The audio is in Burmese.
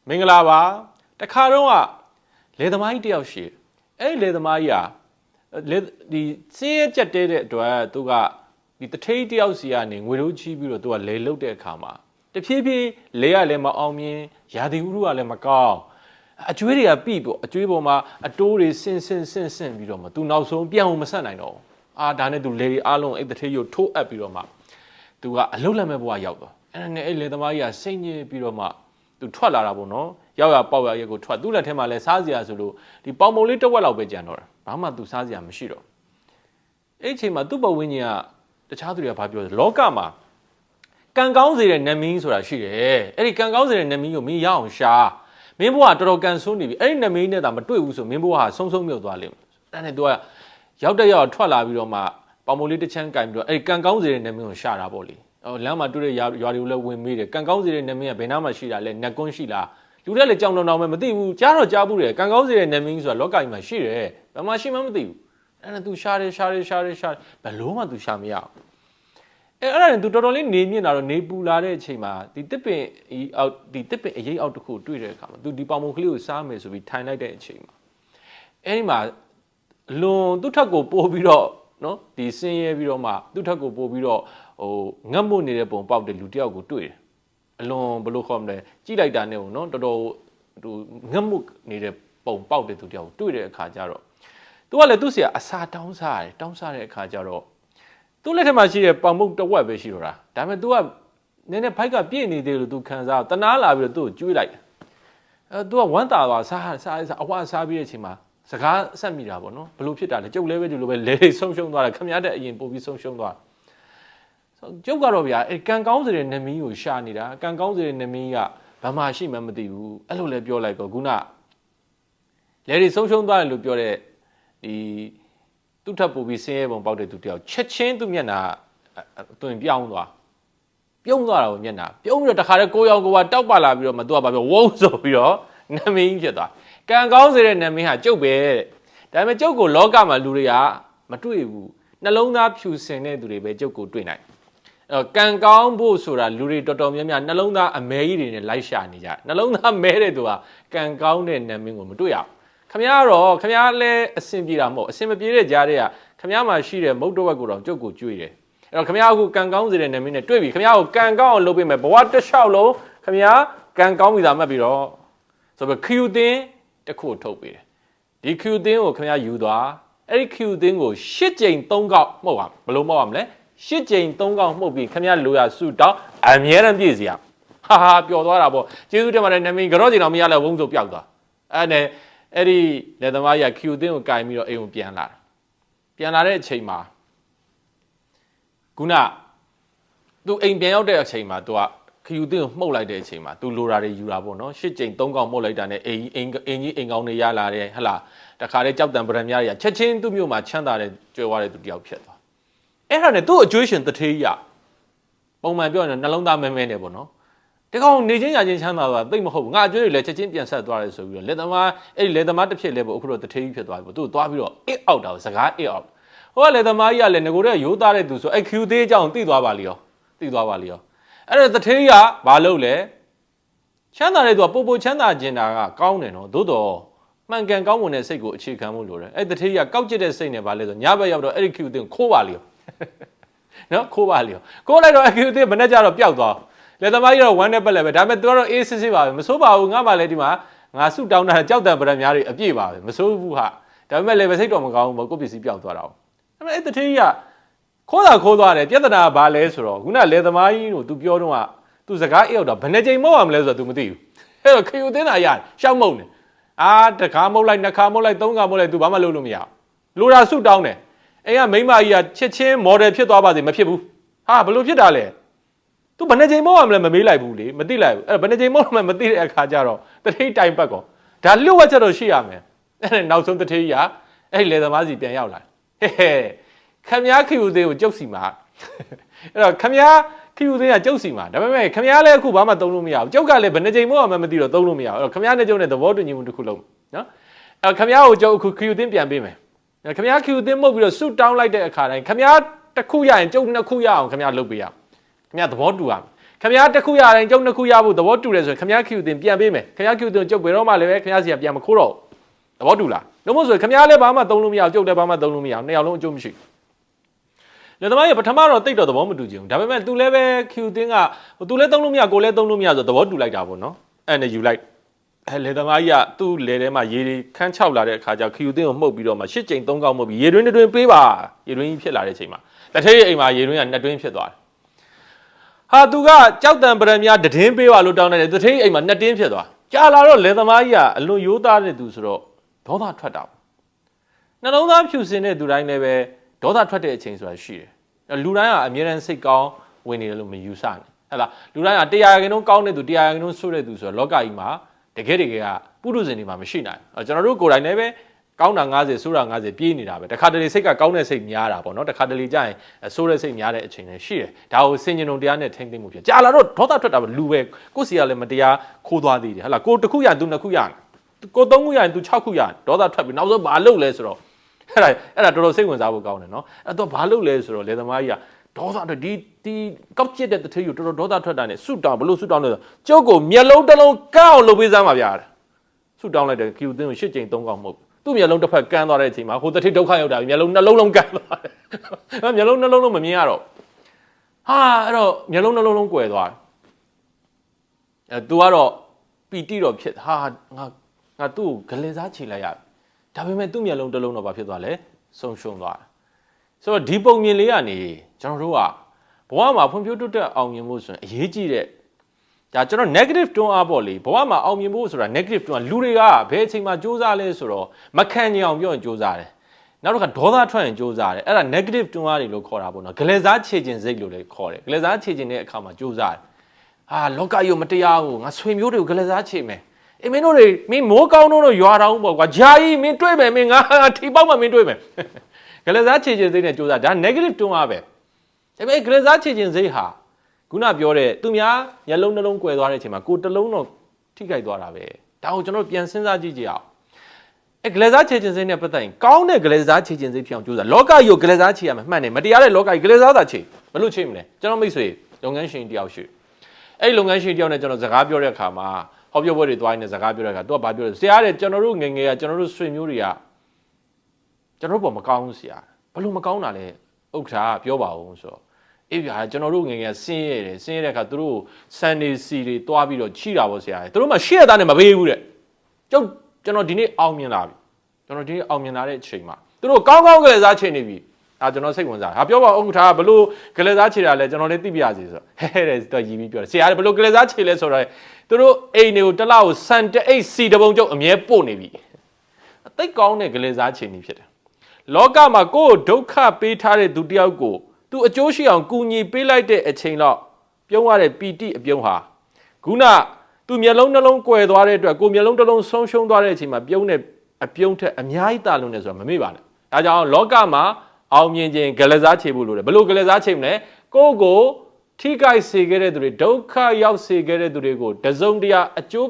မင်္ဂလာပါတခါတော့လေသမားကြီးတယောက်ရှိအဲ့လေသမားကြီးဒီစင်းရဲကြက်တဲတဲ့အတွက်သူကဒီတထိတ်တယောက်စီကနေငွေတို့ချီးပြီးတော့သူကလေလုတ်တဲ့အခါမှာတဖြည်းဖြည်းလေရလည်းမအောင်မြင်ရာသီဥတုကလည်းမကောင်းအကျွေးတွေကပြီးပေါ့အကျွေးပေါ်မှာအတိုးတွေဆင်းပြီးတော့မှသူနောက်ဆုံးပြန်အောင်မဆက်နိုင်တော့ဒါနဲ့သူလေတွေအားလုံးအဲ့တထိတ်ကိုထိုးအပ်ပြီးတော့မှသူကအလုတ်လက်မဲ့ဘဝရောက်သွားအဲ့နဲ့အဲ့လေသမားကြီးကစိတ်ညစ်ပြီးတော့မှသူထွက်လာတာပေါ့နော်ရောက်ရပေါက်ရရက်ကိုထွက်သူ့လက်ထဲမှာလဲစားစရာဆိုလို့ဒီပေါင်မုံလေးတစ်ဝက်လောက်ပဲကြံတော့တာဘာမှသူစားစရာမရှိတော့အဲ့အချိန်မှာသူ့ဘဝင်းကြီးကတခြားသူတွေကဘာပြောလဲလောကမှာကံကောင်းစေတဲ့နမင်းဆိုတာရှိတယ်အဲ့ဒီကံကောင်းစေတဲ့နမင်းကိုမင်းရအောင်ရှာမင်းဘဝတော်တော်ကန်ဆိုးနေပြီအဲ့ဒီနမင်းနဲ့သာမတွေ့ဘူးဆိုမင်းဘဝဟာဆုံးမြုပ်သွားလိမ့်မယ်အဲ့နဲ့သူကရောက်တဲ့ရောက်ထွက်လာပြီးတော့မှပေါင်မုံလေးတစ်ချမ်းကင်ပြီးတော့အဲ့ဒီကံကောင်းစေတဲ့နမင်းကိုရှာတာပေါ့လေလမ်းမှာတွေ့တဲ့ရွာတွေကိုလည်းဝင်မေးတယ်ကံကောင်းစေတဲ့နမင်းကဘယ်နားမှာရှိတာလဲနတ်ကွန်းရှိလားလူတွေလည်းကြောင်တောင်ပဲမသိဘူးကြားတော့ကြားဘူးတယ်ကံကောင်းစေတဲ့နမင်းဆိုတာလောကကြီးမှာရှိတယ်ဘယ်မှာရှိမှမသိဘူးအဲ့ဒါ तू ရှာတယ်ဘယ်လို့မှ तू ရှာမရအောင်အဲ့ဒါနဲ့ तू တော်တော်လေးနေမြင့်လာတော့နေပူလာတဲ့အချိန်မှာဒီတစ်ပင်အရေးအောက်တစ်ခုတွေ့တဲ့အခါမှာ तू ဒီပေါင်မုံကလေးကိုစားမယ်ဆိုပြီးထိုင်လိုက်တဲ့အချိန်မှာအဲ့ဒီမှာလွန်သူ့ထက်ကိုပို့ပြီးတော့နော်ဒီဆင်းရဲပြီးတော့မှသူ့ထက်ကိုပို့ပြီးတော့ငတ်မွတ်နေတဲ့ပုံပေါက်တဲ့လူတယောက်ကိုတွေ့တယ်အလွန်ဘလို့ခေါ်မလဲကြည့်လိုက်တာနဲ့နော်တော်တော်ငတ်မွတ်နေတဲ့ပုံပေါက်တဲ့သူတယောက်ကိုတွေ့တဲ့အခါကျတော့သူကလည်းသူ့ဆရာအစာတောင်းစားတဲ့အခါကျတော့သူ့လက်ထက်မှာရှိတဲ့ပေါင်မုတ်တစ်ဝက်ပဲရှိတော့တာဒါပေမဲ့ तू ကနည်းနည်းဖိုက်ကပြည့်နေသေးလို့ तू ခံစားတနာလာပြီးတော့သူ့ကိုကျွေးလိုက်တယ်तू ကဝမ်းသာသွားစားအဝစားပြီးတဲ့အချိန်မှာစကားဆက်မိတာပေါ့နော်ဘလို့ဖြစ်တာလဲကျုပ်လည်းပဲဒီလိုပဲလေဆုံးရှုံးသွားတယ်ခမရတဲ့အရင်ပို့ပြီးဆုံးရှုံးသွားကျုပ်ကတော့ဗျာအဲကံကောင်းစေတဲ့နမီးကိုရှာနေတာကံကောင်းစေတဲ့နမီးကဘာမှရှိမှမသိဘူးအဲ့လိုလဲပြောလိုက်တော့ခုနလေတွေဆုံးရှုံးသွားတယ်လို့ပြောတဲ့ဒီသူ့ထပ်ပို့ပြီးဆင်းရဲပုံပေါက်တဲ့သူတယောက်ချက်ချင်းသူ့မျက်နှာတွင်ပြုံးသွားတာကိုမျက်နှာပြုံးပြီးတော့တခါတည်းကိုရောက်ကိုကတောက်ပါလာပြီးတော့မသူကဘာပြောဝုန်းဆိုပြီးတော့နမီးဖြစ်သွားကံကောင်းစေတဲ့နမီးဟာကျုပ်ပဲတဲ့ဒါပေမဲ့ကျုပ်ကိုလောကမှာလူတွေကမတွေ့ဘူးနှလုံးသားဖြူစင်တဲ့သူတွေပဲကျုပ်ကိုတွေ့နိုင်ကံကောင်းဖို့ဆိုတာလူတွေတော်တော်များများနှလုံးသားအမဲကြီးတွေနဲ့လိုက်ရှာနေကြနှလုံးသားမဲတဲ့သူကကံကောင်းတဲ့နမင်းကိုမတွေ့ရဘူးခမရတော့ခမရလည်းအစင်ပြေတာမဟုတ်အစင်မပြေတဲ့ကြားတွေကခမရမှာရှိတဲ့မုတ်တော်ဝက်ကိုတော့ကြုတ်ကိုကျွေးတယ်အဲ့တော့ခမရအခုကံကောင်းစေတဲ့နမင်းနဲ့တွေ့ပြီခမရကိုကံကောင်းအောင်လုပ်ပေးမယ်ဘဝတစ်လျှောက်လုံးခမရကံကောင်းပြီသာမှတ်ပြီးတော့ဆိုပြီးခယူသင်းတစ်ခုထုတ်ပေးတယ်ဒီခယူသင်းကိုခမရယူသွားအဲ့ဒီခယူသင်းကို၈ကြိမ်၃ခေါက်မှုတ်ပါဘယ်လိုမှုတ်ရမလဲ၈ကြိမ်၃ခေါက်မှုတ်ပြီးခမရလိုရစုတောင်းအမြဲတမ်းပြည့်စရာဟာပျော်သွားတာပေါ့ကျေးဇူးတင်ပါတယ်နမင်းကြော့ကျင်တော်မရလဲဝုန်းဆိုပျောက်သွားအဲ့ဒီလက်သမားကြီးခယူသင်းကိုကင်ပြီးတော့အိမ်ကိုပြန်လာတဲ့အချိန်မှာခုနသူအိမ်ပြန်ရောက်တဲ့အချိန်မှာသူကခယူသင်းကိုမှုတ်လိုက်တဲ့အချိန်မှာသူလိုတာတွေယူတာပေါ့နော်၈ကြိမ်၃ခေါက်မှုတ်လိုက်တာနဲ့အိမ်ကောင်းတွေရလာတယ်ဟလာတခါတည်းကြောက်တံပရံများတွေကချက်ချင်းသူ့မြို့မှာချမ်းသာတဲ့ကြွယ်ဝတဲ့သူတယောက်ဖြစ်သွားအဲ့ဒါနဲ့သူ့အကျွေးရှင်တထေးရပုံမှန်ပြောရင်နှလုံးသားမဲနဲ့ပေါ့နော်တကောင်နေချင်းရချင်းချမ်းသာသွားသိမဟုတ်ဘူးငါအကျွေးတွေလည်းချက်ချင်းပြန်ဆက်သွားတယ်ဆိုပြီးတော့လက်သမားတစ်ဖြစ်လဲပေါ့အခုတော့တထေးကြီးဖြစ်သွားပြီပေါ့သူ့သွားပြီးတော့အိတ်အောက်တာစကားအိတ်အောက်ဟိုကလက်သမားကြီးကလည်းငကိုတဲ့ရိုးသားတဲ့သူဆိုအဲ့ခူသေးအကြောင်းသိသွားပါလိရောအဲ့ဒါတထေးကဘာလုပ်လဲချမ်းသာတဲ့သူကပိုချမ်းသာကျင်တာကကောင်းတယ်နော်သို့တော့မှန်ကန်ကောင်းမွန်တဲ့စိတ်ကိုအခြေခံဖို့လိုတယ်အဲ့တထေးကကောက်ကျစ်တဲ့စိတ်နဲ့ဘာလဲဆိုညဘက်ရောက်တော့အဲ့ဒီခူသေးကိုခိုးပါလိရောနော်ခိုးပါလိရောခိုးလိုက်တော့အခူသေးမနဲ့ကြတော့ပျောက်သွားလက်သမားကြီးတော့ဝမ်းနဲ့ပက်လဲပဲဒါပေမဲ့သူကတော့အေးစစ်ပါပဲမစိုးပါဘူးငါမှလည်းဒီမှာငါဆုတောင်းတာကြောက်တံပရံများတွေအပြည့်ပါပဲမစိုးဘူးဟာဒါပေမဲ့လည်းစိတ်တော်မကောင်းဘူးပေါ့ကိုယ့်ပစ္စည်းပျောက်သွားတာဒါပေမဲ့အဲ့တထေးကြီးကခိုးသွားတယ်ပြဿနာကဘာလဲဆိုတော့ခုနလက်သမားကြီးတို့ तू ပြောတော့က तू စကားအေးရောက်တော့ဘယ်နှကြိမ်မဟုတ်ရမလဲဆိုတော့ तू မသိဘူးအဲ့တော့ခယူသင်းတာရတယ်ရှောက်မုံနေတခါမုတ်လိုက်နှစ်ခါမုတ်လိုက်သုံးခါမုတ်လိုက် तू ဘာမှလုပ်လို့မရဘူးလိုတာဆုတောင်းတယ်အိမ်ကမိန်းမကြီးကချက်ချင်းမော်ဒယ်ဖြစ်သွားပါစေမဖြစ်ဘူးဟာဘလို့ဖြစ်တာလဲ तू ဘယ်နှကြိမ်မောက်ရမလဲမမေးလိုက်ဘူးလေမသိလိုက်ဘူးအဲ့ဘယ်နှကြိမ်မောက်မှမသိတဲ့အခါကျတော့တထေးတိုင်ပတ်ကောဒါလျှို့ဝှက်ချက်တော့ရှိရမယ်အဲ့နောက်ဆုံးတထေးကြီးကအဲ့လေသမားစီပြန်ရောက်လာဟဲ့ခမည်းခယူသေးကိုကျုပ်စီမှာအဲ့တော့ခမည်းခယူသေးကကျုပ်စီမှာဒါပေမဲ့ခမည်းလည်းအခုဘာမှသုံးလို့မရဘူးကျုပ်ကလည်းဘယ်နှကြိမ်မောက်မှမသိတော့သုံးလို့မရဘူးအဲ့တော့ခမည်းနဲ့ကျုပ်နဲ့သဘောတူညီမှုတစ်ခုလုံးနော်အဲ့ခမည်းကိုကျုပ်အခုခယူသေးပြန်ပေးမယ်ခမည်းခယူသေးမှုတ်ပြီးတော့ဆုတောင်းလိုက်တဲ့အခါတိုင်းခမည်းတစ်ခုရရင်ကျုပ်နှစ်ခုရအောင်ခမည်းလုပ်ပေးရခင်ဗျာသဘောတူရမယ်ခ ခင်ဗျားတစ်ခုရတိုင်းကျုပ်နှစ်ခုရဖို့သဘောတူတယ်ဆိုရင်ခင်ဗျား Q တင်ပြန်ပေးမယ်ခင်ဗျား Q တင်ကျုပ်ဘယ်တော့မှလည်းပဲခင်ဗျားစီကပြန်မခိုးတော့သဘောတူလားလို့မို့ဆိုခင်ဗျားလည်းဘာမှသုံးလို့မရအောင်ကျုပ်လည်းဘာမှသုံးလို့မရအောင်နှစ်ယောက်လုံးအကျိုးမရှိလေသမားကြီးပထမတော့တိတ်တော့သဘောမတူချင်ဘူးဒါပေမဲ့ तू လည်းပဲ Q တင်က तू လည်းသုံးလို့မရကိုလည်းသုံးလို့မရဆိုသဘောတူလိုက်တာပေါ့နော်အဲ့နဲ့ယူလိုက်လေသမားကြီးကသူ့လေထဲမှာရေခန်း6လာတဲ့အခါကျ Q တင်ကိုမှုတ်ပြီးတော့မှ8ကြိမ်3កောက်မှုတ်ပြီးရေတွင်းတွင်းပေးပါရေတွင်းကြီးဖြစ်လာတဲ့အချိန်မှာတထည့်အိမ်မှာရေတွင်းက2တွင်းဖြစ်သွားတယ်ဟာသူကကြောက်တံပရံများတည်င်းပေးပါလို့တောင်းတယ်တထည့်အိမ်မှာ2တင်းဖြစ်သွားကြာလာတော့လေသမားကြီးကအလွန်ရိုးသားတဲ့သူဆိုတော့ဒေါသထွက်တာနှလုံးသားဖြူစင်တဲ့သူတိုင်းလည်းပဲဒေါသထွက်တဲ့အချိန်ဆိုတာရှိတယ်လူတိုင်းကအမြဲတမ်းစိတ်ကောင်းဝင်နေတယ်လို့မယူဆနဲ့ဟဲ့လားလူတိုင်းက100%ကောင်းတဲ့သူ100%ဆိုးတဲ့သူဆိုတော့လောကကြီးမှာတကယ်ကပုရုဇဉ်တွေမှာမရှိနိုင်ကျွန်တော်တို့ကိုယ်တိုင်လည်းပဲကောင်းတာ90ဆိုးတာ90ပြေးနေတာပဲတခါတလေစိတ်ကကောင်းတဲ့စိတ်များတာပေါ့နော်တခါတလေကြာရင်ဆိုးတဲ့စိတ်များတဲ့အချိန်လည်းရှိတယ်ဒါကိုစင်ကျင်ုံတရားနဲ့ထိမ့်သိမ့်မှုဖြစ်ကြာလာတော့ဒေါသထွက်တာပဲလူပဲကိုယ်စီကလည်းမတရားခိုးသွားသေးတယ်ဟဲ့လားကိုတစ်ခုရသူနှစ်ခုရကို3ခုရရင်သူ6ခုရဒေါသထွက်ပြီးနောက်ဆုံးဘာလုပ်လဲဆိုတော့အဲ့ဒါတော်တော်စိတ်ဝင်စားဖို့ကောင်းတယ်နော်အဲ့တော့ဘာလုပ်လဲဆိုတော့လေသမားကြီးကဒေါသထွက်ဒီကောက်ကျစ်တဲ့တထေးကိုတော်တော်ဒေါသထွက်တာနဲ့ဆုတောင်းဘလို့ဆုတောင်းလဲဆိုကျုပ်ကိုမျက်လုံးတစ်လုံးကောက်အောင်လုပ်ပေးစမ်းပါဗျာဆုတောင်းလိုက်တယ် Q သင်းကို8ကြိမ်3កောက်မှုတ်သူ့မျက်လုံးတစ်ဖက်ကန်းသွားတဲ့အချိန်မှာဟိုတထေးဒုက္ခရောက်တာမျက်လုံးနှလုံးလုံးကန်းသွားတယ်မျက်လုံးနှလုံးလုံးမမြင်ရတော့ဟာအဲ့တော့မျက်လုံးနှလုံးလုံးကွယ်သွားတယ်သူကတော့ပီတိတော့ဖြစ်ဟာငါသူ့ကိုဂလဲစားချေလိုက်ရဒါပေမဲ့သူ့မျက်လုံးတစ်လုံးတော့ဘာဖြစ်သွားလဲဆုံးရှုံးသွားတယ်ဆိုတော့ဒီပုံမြင်လေးကနေကျွန်တော်တို့ကဘဝမှာဖွံ့ဖြိုးတိုးတက်အောင်မြင်ဖို့ဆိုရင်အရေးကြီးတဲ့ဒါကျွန်တော် negative တွန်းအားပေါ့လေဘဝမှာအောင်မြင်ဖို့ဆိုတာ negative တွန်းအားလူတွေကဘယ်အချိန်မှာစူးစမ်းလဲဆိုတော့မခံကြအောင်ပြောရင်စူးစမ်းတယ်နောက်တစ်ခါဒေါသထွက်ရင်စူးစမ်းတယ်အဲ့ဒါ negative တွန်းအားတွေလို့ခေါ်တာပေါ့နော်ဂလဲစားခြေကျင်စိတ်လို့လည်းခေါ်တယ်ဂလဲစားခြေကျင်တဲ့အခါမှာစူးစမ်းတယ်ဟာလောကကြီးကိုမတရားဘူးငါဆွေမျိုးတွေကိုဂလဲစားခြေမယ်အေးမင်းတို့တွေမင်းမိုးကောင်းတော့ရွာတောင်ပေါ့ကွာဂျာကြီးမင်းတွေ့မယ်မင်းငါထီပေါက်မှမင်းတွေ့မယ်ဂလဲစားခြေကျင်စိတ်နဲ့စူးစမ်းဒါ negative တွန်းအားပဲဒါပေမဲ့ဂလဲစားခြေကျင်စိတ်ဟာခုနပြောတဲ့သူများမျက်လုံးနှလုံးကွယ်သွားတဲ့အချိန်မှာကိုယ်တစ်လုံးတော့ထိခိုက်သွားတာပဲဒါကိုကျွန်တော်ပြန်စဉ်းစားကြည့်ကြအောင်ဂလဲစားခြေကျင်စိတ်နဲ့ပတ်သက်ရင်ကောင်းတဲ့ဂလဲစားခြေကျင်စိတ်ဖြစ်အောင်ကြိုးစားလောကကြီးကိုဂလဲစားခြေရမယ်မှန်တယ်မတရားတဲ့လောကကြီးဂလဲစားတာခြေဘယ်လိုခြေမလဲကျွန်တော်မိတ်ဆွေလုပ်ငန်းရှင်တယောက်ရှိအဲ့လုပ်ငန်းရှင်တယောက်နဲ့ကျွန်တော်စကားပြောတဲ့အခါမှာဟောပြောပွဲတွေသွားနေစကားပြောတဲ့အခါသူကဘာပြောလဲဆရာတဲ့ကျွန်တော်တို့ငယ်ငယ်ကကျွန်တော်တို့ဆွေမျိုးတွေကကျွန်တော်တို့ပေါ်မကောင်းဘူးဆရာဘယ်လိုမကောင်းတာလဲဥက္ကဋ္ဌပြောပါဦးဆိုတော့အေးဗျာကျွန်တော်တို့ငယ်ငယ်ဆင်းရဲတယ်ဆင်းရဲတဲ့အခါသူတို့စန်နေစီတွေတွားပြီးတော့ချိတာပေါ့ဆရာသူတို့မှရှေ့ရသားနဲ့မပေးဘူးတဲ့ကျွန်တော်ဒီနေ့အောင်မြင်လာပြီကျွန်တော်ဒီနေ့အောင်မြင်လာတဲ့အချိန်မှာသူတို့ကောင်းကောင်းကလေးစားချင်နေပြီဒါကျွန်တော်စိတ်ဝင်စားဟာပြောပါဥက္ကဋ္ဌဘလို့ကလေးစားချေတာလဲကျွန်တော်လည်းသိပြရစီဆိုဟဲ့တဲ့တော့ရည်ပြီးပြောတယ်ဆရာဘလို့ကလေးစားချေလဲဆိုတော့သူတို့အိမ်တွေကိုတစ်လောက်စန်တအိတ်စီတပုံကျုပ်အမြဲပို့နေပြီအသိကောင်းတဲ့ကလေးစားချေနေဖြစ်တယ်လောကမှာကိုယ်ဒုက္ခပေးထားတဲ့သူတယောက်ကိုသူအကျိုးရှိအောင်ကူညီပေးလိုက်တဲ့အချိန်တော့ပြုံးရတဲ့ပီတိအပြုံးဟာခုနသူမျက်လုံးနှလုံးကွယ်သွားတဲ့အတွက်ကိုမျက်လုံးတစ်လုံးဆုံးရှုံးသွားတဲ့အချိန်မှာပြုံးတဲ့အပြုံးထက်အများကြီးတာလုံးနေဆိုတာမမေ့ပါနဲ့ဒါကြောင့်လောကမှာအောင်မြင်ခြင်းဂလစားချေဖို့လိုတယ်ဘယ်လိုဂလစားချေမလဲကိုယ့်ကိုထိခိုက်စေခဲ့တဲ့သူတွေဒုက္ခရောက်စေခဲ့တဲ့သူတွေကိုတစုံတရာအကျိုး